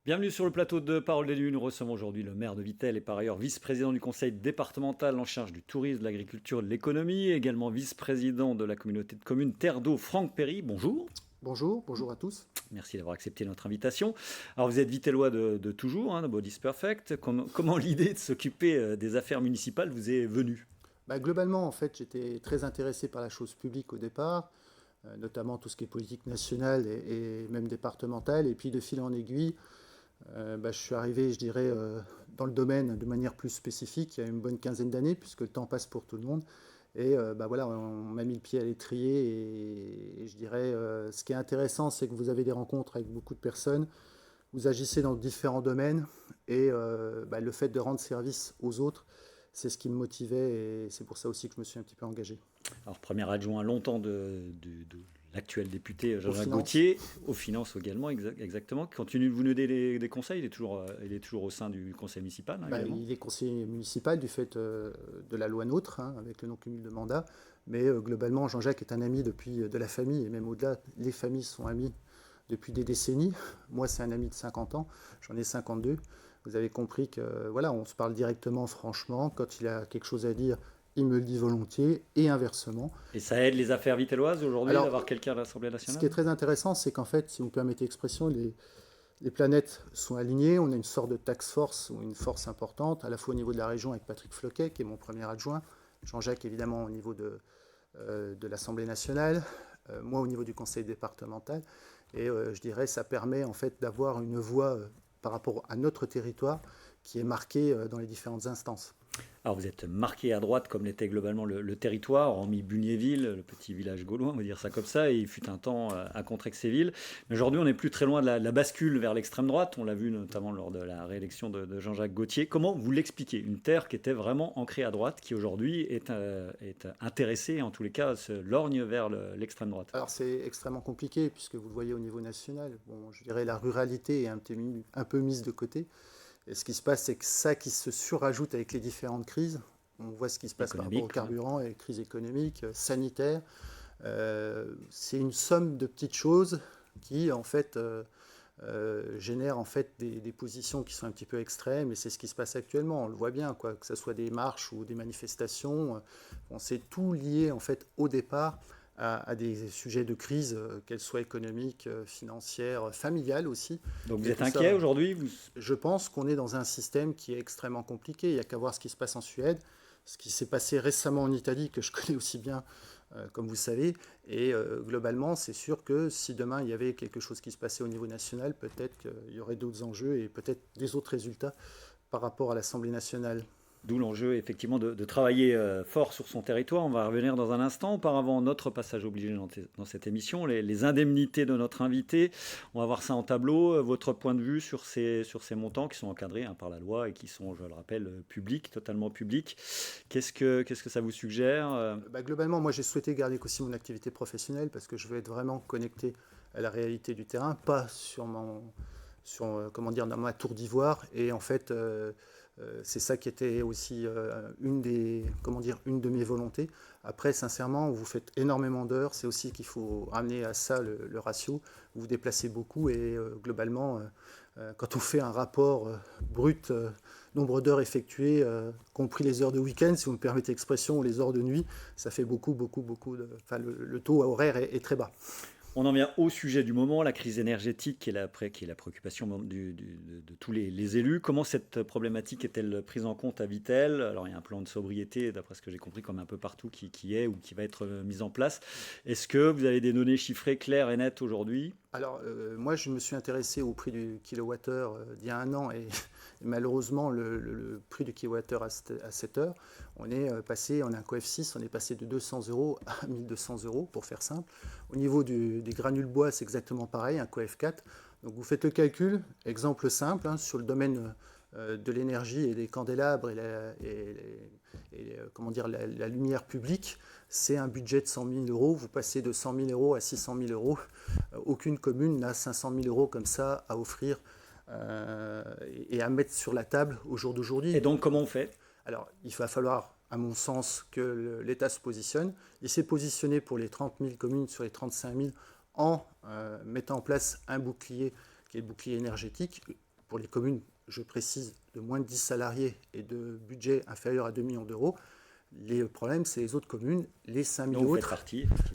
Bienvenue sur le plateau de Parole d'élus. Nous recevons aujourd'hui le maire de Vittel et par ailleurs vice-président du conseil départemental en charge du tourisme, de l'agriculture et de l'économie, également vice-président de la communauté de communes Terre d'Eau, Franck Perry. Bonjour. Bonjour, bonjour à tous. Merci d'avoir accepté notre invitation. Alors vous êtes Vittellois de toujours, hein, de Body's Perfect. Comment l'idée de s'occuper des affaires municipales vous est venue? Globalement, en fait, j'étais très intéressé par la chose publique au départ, notamment tout ce qui est politique nationale et même départementale. Et puis de fil en aiguille, je suis arrivé, je dirais, dans le domaine de manière plus spécifique il y a une bonne quinzaine d'années, puisque le temps passe pour tout le monde. Et voilà, on m'a mis le pied à l'étrier. Et je dirais, ce qui est intéressant, c'est que vous avez des rencontres avec beaucoup de personnes. Vous agissez dans différents domaines et le fait de rendre service aux autres, c'est ce qui me motivait et c'est pour ça aussi que je me suis un petit peu engagé. Alors premier adjoint longtemps de l'actuel député Aux Jean-Jacques finances, Gaultier, aux finances également, exactement. Continue de vous donner des conseils, il est toujours au sein du conseil municipal, hein, également. il est conseiller municipal du fait de la loi NOTRe, hein, avec le non-cumul de mandat. Mais globalement, Jean-Jacques est un ami depuis de la famille et même au-delà, les familles sont amies depuis des décennies. Moi, c'est un ami de 50 ans, j'en ai 52. Vous avez compris que voilà, on se parle directement, franchement. Quand il a quelque chose à dire, il me le dit volontiers et inversement. Et ça aide les affaires vittelloises aujourd'hui Alors, d'avoir quelqu'un à l'Assemblée ce qui nationale? est très intéressant, c'est qu'en fait, si vous me permettez l'expression, les planètes sont alignées. On a une sorte de task force ou une force importante, à la fois au niveau de la région avec Patrick Floquet, qui est mon premier adjoint, Jean-Jacques évidemment au niveau de l'Assemblée nationale, moi au niveau du conseil départemental. Et je dirais, ça permet en fait d'avoir une voix par rapport à notre territoire qui est marquée dans les différentes instances. Alors vous êtes marqué à droite comme l'était globalement le territoire, hormis Bugnéville, le petit village gaulois, on va dire ça comme ça, et il fut un temps à Contrexéville. Mais aujourd'hui, on n'est plus très loin de la bascule vers l'extrême droite. On l'a vu notamment lors de la réélection de Jean-Jacques Gaultier. Comment vous l'expliquez? Une terre qui était vraiment ancrée à droite, qui aujourd'hui est intéressée, en tous les cas, se lorgne vers l'extrême droite. Alors c'est extrêmement compliqué puisque vous le voyez au niveau national. Bon, je dirais la ruralité est un peu mise de côté. Et ce qui se passe, c'est que ça qui se surajoute avec les différentes crises. On voit ce qui se passe par rapport au Économique, ouais. carburant, et crise économique, sanitaire. C'est une somme de petites choses qui, en fait, génèrent en fait des positions qui sont un petit peu extrêmes. Et c'est ce qui se passe actuellement. On le voit bien, quoi, que ce soit des marches ou des manifestations. C'est tout lié, en fait, au départ à des sujets de crise, qu'elles soient économiques, financières, familiales aussi. Donc vous Et êtes tout inquiet ça, aujourd'hui je pense qu'on est dans un système qui est extrêmement compliqué. Il n'y a qu'à voir ce qui se passe en Suède, ce qui s'est passé récemment en Italie, que je connais aussi bien, comme vous savez. Et globalement, c'est sûr que si demain il y avait quelque chose qui se passait au niveau national, peut-être qu'il y aurait d'autres enjeux et peut-être des autres résultats par rapport à l'Assemblée nationale. D'où l'enjeu effectivement de travailler fort sur son territoire. On va revenir dans un instant. Auparavant, notre passage obligé dans cette émission, les indemnités de notre invité. On va voir ça en tableau. Votre point de vue sur ces montants qui sont encadrés, hein, par la loi et qui sont, je le rappelle, publics, totalement publics. Qu'est-ce que ça vous suggère? Globalement, moi j'ai souhaité garder aussi mon activité professionnelle parce que je veux être vraiment connecté à la réalité du terrain, pas comment dire, dans ma tour d'ivoire. Et en fait, c'est ça qui était aussi une de mes volontés. Après, sincèrement, vous faites énormément d'heures. C'est aussi qu'il faut ramener à ça le ratio. Vous vous déplacez beaucoup et globalement, quand on fait un rapport brut, nombre d'heures effectuées, compris les heures de week-end, si vous me permettez l'expression, ou les heures de nuit, ça fait beaucoup, beaucoup, beaucoup de... Enfin, le taux horaire est très bas. On en vient au sujet du moment, la crise énergétique qui est la préoccupation de tous les élus. Comment cette problématique est-elle prise en compte à Vittel? Alors il y a un plan de sobriété, d'après ce que j'ai compris, comme un peu partout, qui est ou qui va être mis en place. Est-ce que vous avez des données chiffrées claires et nettes aujourd'hui? Alors, moi, je me suis intéressé au prix du kilowattheure d'il y a un an et, et malheureusement, le prix du kilowattheure à cette heure, on a un coef 6, on est passé de 200 euros à 1200 euros, pour faire simple. Au niveau des granules bois, c'est exactement pareil, un coef 4. Donc, vous faites le calcul, exemple simple, hein, sur le domaine de l'énergie et des candélabres comment dire, la lumière publique, c'est un budget de 100 000 euros. Vous passez de 100 000 euros à 600 000 euros. Aucune commune n'a 500 000 euros comme ça à offrir et à mettre sur la table au jour d'aujourd'hui. Et donc comment on fait? Alors, il va falloir, à mon sens, que l'État se positionne. Il s'est positionné pour les 30 000 communes sur les 35 000 en mettant en place un bouclier qui est le bouclier énergétique. pour les communes, je précise, de moins de 10 salariés et de budget inférieur à 2 millions d'euros. Le problème, c'est les autres communes, les 5000 autres,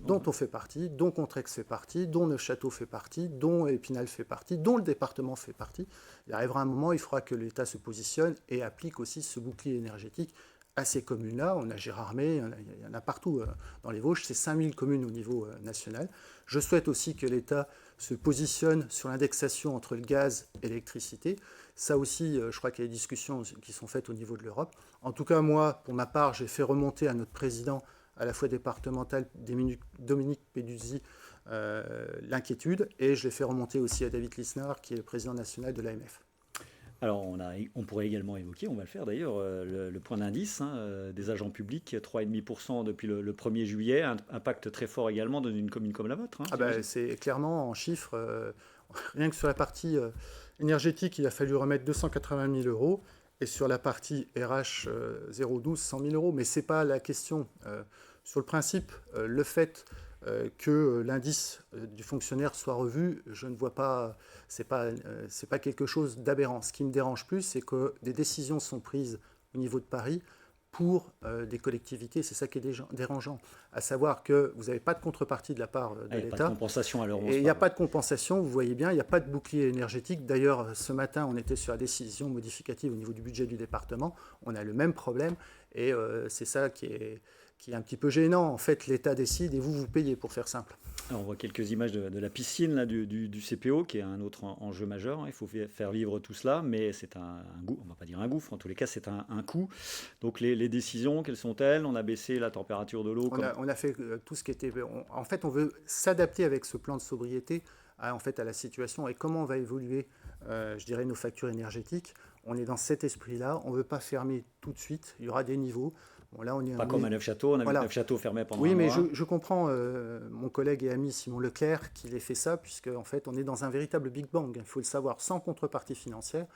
dont on fait partie, dont Contrex fait partie, dont Neufchâteau fait partie, dont Épinal fait partie, dont le département fait partie. Il arrivera un moment, il faudra que l'État se positionne et applique aussi ce bouclier énergétique à ces communes-là. On a Gérardmer, il y en a partout dans les Vosges, c'est 5000 communes au niveau national. Je souhaite aussi que l'État se positionne sur l'indexation entre le gaz et l'électricité. Ça aussi, je crois qu'il y a des discussions qui sont faites au niveau de l'Europe. En tout cas, moi, pour ma part, j'ai fait remonter à notre président, à la fois départemental, Dominique Peduzzi, l'inquiétude, et je l'ai fait remonter aussi à David Lisnard, qui est le président national de l'AMF. Alors, on pourrait également évoquer, on va le faire d'ailleurs, le point d'indice des agents publics, 3,5% depuis le 1er juillet, impact très fort également dans une commune comme la vôtre. C'est clairement en chiffres, rien que sur la partie énergétique, il a fallu remettre 280 000 euros, et sur la partie RH 012, 100 000 euros. Mais ce n'est pas la question. Sur le principe, le fait que l'indice du fonctionnaire soit revu, je ne vois pas, c'est pas quelque chose d'aberrant. Ce qui me dérange plus, c'est que des décisions sont prises au niveau de Paris pour des collectivités, c'est ça qui est dérangeant, à savoir que vous n'avez pas de contrepartie de la part de l'État. Il n'y a pas de compensation à l'heure. Et il n'y a pas de compensation, vous voyez bien, il n'y a pas de bouclier énergétique. D'ailleurs, ce matin, on était sur la décision modificative au niveau du budget du département, on a le même problème, et c'est ça qui est un petit peu gênant. En fait, l'État décide et vous payez, pour faire simple. Alors, on voit quelques images de la piscine là, du CPO, qui est un autre enjeu majeur. Il faut faire vivre tout cela, mais c'est un gouffre, on ne va pas dire un gouffre, en tous les cas, c'est un coût. Donc, les décisions, quelles sont-elles? On a baissé la température de l'eau. On a fait tout ce qui était... En fait, on veut s'adapter avec ce plan de sobriété à la situation et comment on va évoluer, je dirais, nos factures énergétiques. On est dans cet esprit-là. On ne veut pas fermer tout de suite. Il y aura des niveaux. Bon, là, pas comme à Neufchâteau, on a vu Neufchâteau fermé pendant un mois. Oui, mais je comprends mon collègue et ami Simon Leclerc qu'il ait fait ça, puisque en fait, on est dans un véritable Big Bang. Il faut le savoir, sans contrepartie financière.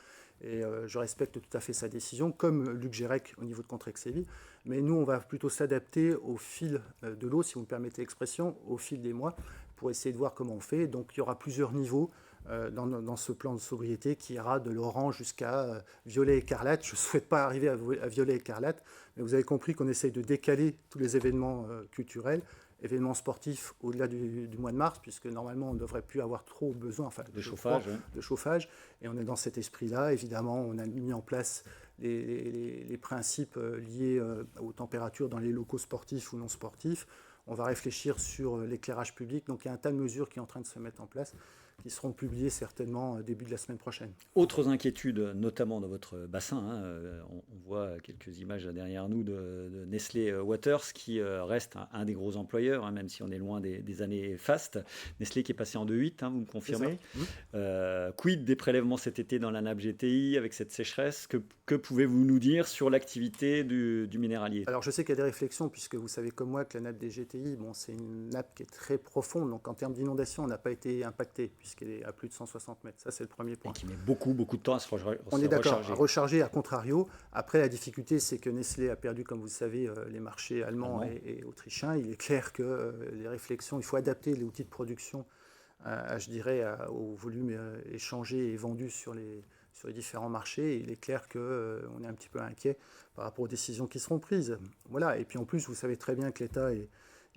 Et je respecte tout à fait sa décision, comme Luc Gérec au niveau de Contrexéville. Mais nous, on va plutôt s'adapter au fil de l'eau, si vous me permettez l'expression, au fil des mois, pour essayer de voir comment on fait. Donc, il y aura plusieurs niveaux dans ce plan de sobriété qui ira de l'orange jusqu'à violet écarlate. Je ne souhaite pas arriver à violet écarlate, mais vous avez compris qu'on essaye de décaler tous les événements culturels, événements sportifs au-delà du mois de mars, puisque normalement on ne devrait plus avoir trop besoin de chauffage. Et on est dans cet esprit-là. Évidemment, on a mis en place les principes liés aux températures dans les locaux sportifs ou non sportifs. On va réfléchir sur l'éclairage public. Donc il y a un tas de mesures qui est en train de se mettre en place, qui seront publiées certainement début de la semaine prochaine. Autres inquiétudes, notamment dans votre bassin, on voit quelques images derrière nous de Nestlé Waters, qui reste un des gros employeurs, même si on est loin des années fastes. Nestlé qui est passé en 2,8, vous me confirmez. Quid des prélèvements cet été dans la nappe GTI avec cette sécheresse? Que pouvez-vous nous dire sur l'activité du minéralier? Alors je sais qu'il y a des réflexions, puisque vous savez comme moi que la nappe des GTI, c'est une nappe qui est très profonde, donc en termes d'inondation, on n'a pas été impacté, puisqu'elle est à plus de 160 mètres. Ça, c'est le premier point. Et qui met beaucoup de temps à se recharger. On est d'accord, à recharger, à contrario. Après, la difficulté, c'est que Nestlé a perdu, comme vous le savez, les marchés allemands et autrichiens. Il est clair que les réflexions, il faut adapter les outils de production, je dirais, au volume échangé et vendu sur les différents marchés. Et il est clair qu'on est un petit peu inquiet par rapport aux décisions qui seront prises. Voilà. Et puis en plus, vous savez très bien que l'État est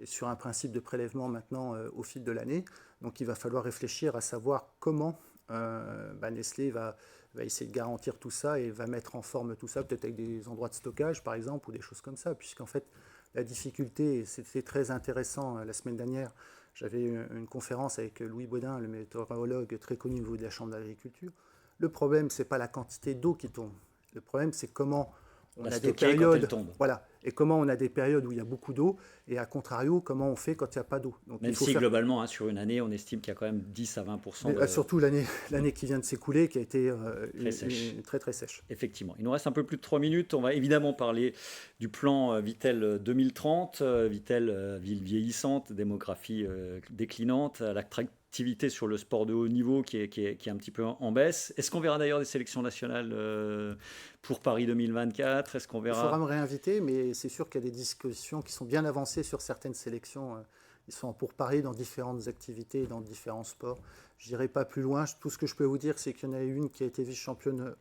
sur un principe de prélèvement maintenant au fil de l'année. Donc il va falloir réfléchir à savoir comment Nestlé va essayer de garantir tout ça et va mettre en forme tout ça, peut-être avec des endroits de stockage par exemple ou des choses comme ça, puisqu'en fait la difficulté, et c'était très intéressant la semaine dernière, j'avais une conférence avec Louis Baudin, le météorologue très connu au niveau de la Chambre d'agriculture. Le problème, c'est pas la quantité d'eau qui tombe. Le problème, c'est comment on a des périodes, et comment on a des périodes où il y a beaucoup d'eau, et à contrario, comment on fait quand il n'y a pas d'eau. Donc, même si globalement, sur une année, on estime qu'il y a quand même 10 à 20%. Surtout l'année qui vient de s'écouler, qui a été très très sèche. Effectivement. Il nous reste un peu plus de 3 minutes. On va évidemment parler du plan Vitel 2030. Vitel, ville vieillissante, démographie déclinante, l'activité sur le sport de haut niveau qui est un petit peu en baisse. Est-ce qu'on verra d'ailleurs des sélections nationales pour Paris 2024? Est-ce qu'on verra... Il faudra me réinviter, mais c'est sûr qu'il y a des discussions qui sont bien avancées sur certaines sélections Ils sont en pourparlers dans différentes activités, dans différents sports. Je n'irai pas plus loin. Tout ce que je peux vous dire, c'est qu'il y en a une qui a été vice-championne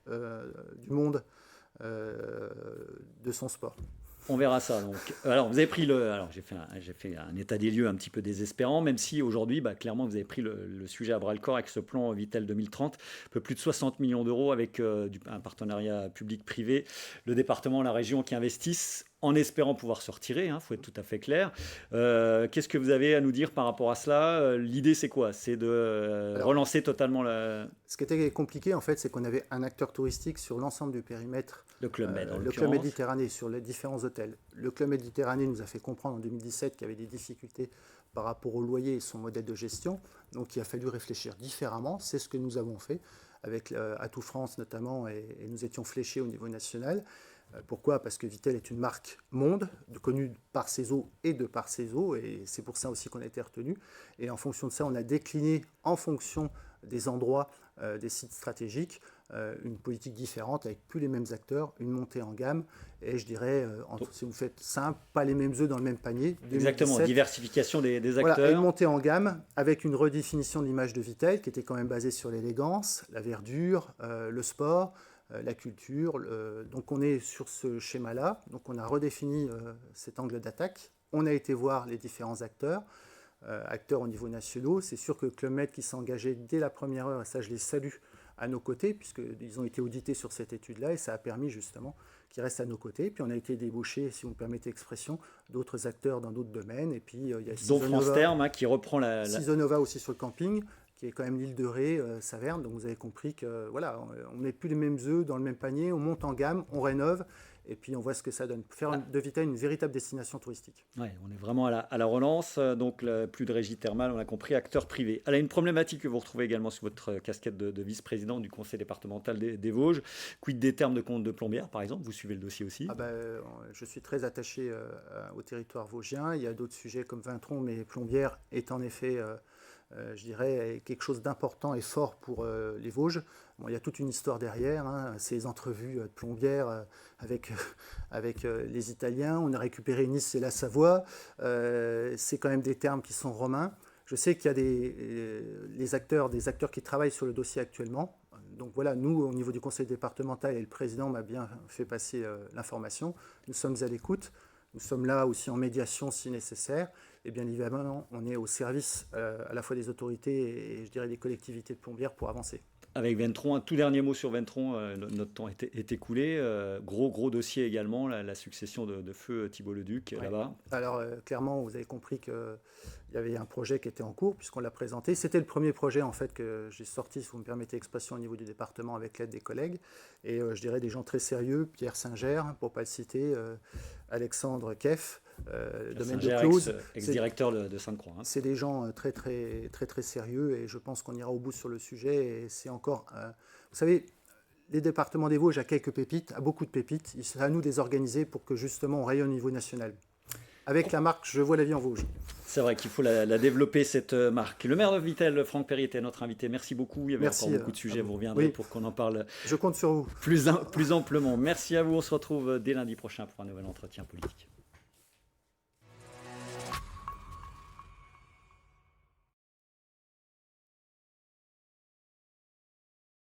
du monde de son sport. On verra ça. Donc, alors, vous avez pris le. Alors, j'ai fait un état des lieux un petit peu désespérant, même si aujourd'hui, clairement, vous avez pris le sujet à bras le corps avec ce plan Vitel 2030, un peu plus de 60 millions d'euros avec un partenariat public-privé, le département, la région qui investissent en espérant pouvoir se retirer, il faut être tout à fait clair. Qu'est-ce que vous avez à nous dire par rapport à cela? L'idée, c'est quoi? C'est de relancer totalement la... Ce qui était compliqué, en fait, c'est qu'on avait un acteur touristique sur l'ensemble du périmètre. Le Club Med, le Club Méditerranée, sur les différents hôtels. Le Club Méditerranée nous a fait comprendre en 2017 qu'il y avait des difficultés par rapport au loyer et son modèle de gestion. Donc, il a fallu réfléchir différemment. C'est ce que nous avons fait avec Atout France notamment, et nous étions fléchés au niveau national. Pourquoi? Parce que Vitel est une marque monde, connue par ses eaux et de par ses eaux, et c'est pour ça aussi qu'on a été retenu. Et en fonction de ça, on a décliné en fonction des endroits, des sites stratégiques, une politique différente avec plus les mêmes acteurs, une montée en gamme, et je dirais, si vous faites simple, pas les mêmes œufs dans le même panier. 2017, exactement, diversification des acteurs. Voilà, une montée en gamme avec une redéfinition de l'image de Vitel qui était quand même basée sur l'élégance, la verdure, le sport, la culture. Donc on est sur ce schéma-là. Donc on a redéfini cet angle d'attaque. On a été voir les différents acteurs au niveau national. C'est sûr que Club Med qui s'est engagé dès la première heure, et ça je les salue, à nos côtés, puisqu'ils ont été audités sur cette étude-là, et ça a permis justement qu'ils restent à nos côtés. Puis on a été débauché, si vous me permettez l'expression, d'autres acteurs dans d'autres domaines. Et puis il y a dont France Terme, qui reprend la... Seasonova aussi sur le camping, qui est quand même l'île de Ré, Saverne. Donc vous avez compris que voilà, on met plus les mêmes œufs dans le même panier, on monte en gamme, on rénove, et puis on voit ce que ça donne. Faire de Vitel une véritable destination touristique. Ouais, on est vraiment à la relance, donc plus de régie thermale, on a compris, acteur privé. Elle a une problématique que vous retrouvez également sur votre casquette de vice-président du conseil départemental des Vosges. Quid des termes de compte de plombière, par exemple? Vous suivez le dossier aussi? Je suis très attaché au territoire vosgien. Il y a d'autres sujets comme Vintron, mais plombière est en effet... je dirais, quelque chose d'important et fort pour les Vosges. Bon, il y a toute une histoire derrière, ces entrevues de plombière avec les Italiens. On a récupéré Nice et la Savoie. C'est quand même des termes qui sont romains. Je sais qu'il y a des acteurs qui travaillent sur le dossier actuellement. Donc voilà, nous, au niveau du conseil départemental, et le président m'a bien fait passer l'information, nous sommes à l'écoute. Nous sommes là aussi en médiation si nécessaire. Et bien évidemment, on est au service à la fois des autorités et je dirais des collectivités de plombières pour avancer. Avec Ventron, un tout dernier mot sur Ventron, notre temps est écoulé. Gros dossier également, la succession de feu Thibault Leduc là-bas. Alors clairement, vous avez compris qu'il y avait un projet qui était en cours puisqu'on l'a présenté. C'était le premier projet en fait que j'ai sorti, si vous me permettez l'expression, au niveau du département avec l'aide des collègues. Et je dirais des gens très sérieux, Pierre Singer, pour ne pas le citer, Alexandre Keff, domaine de Claude, ex-directeur de Sainte-Croix. C'est des gens très sérieux et je pense qu'on ira au bout sur le sujet. Et c'est encore, vous savez, les départements des Vosges a quelques pépites, a beaucoup de pépites. C'est à nous de les organiser pour que justement on rayonne au niveau national. Avec la marque Je vois la vie en Vosges. C'est vrai qu'il faut la développer, cette marque. Le maire de Vitel, Franck Perry, était notre invité. Merci beaucoup. Il y avait encore beaucoup de sujets. Vous reviendrez pour qu'on en parle. Je compte sur vous. Plus amplement. Merci à vous. On se retrouve dès lundi prochain pour un nouvel entretien politique.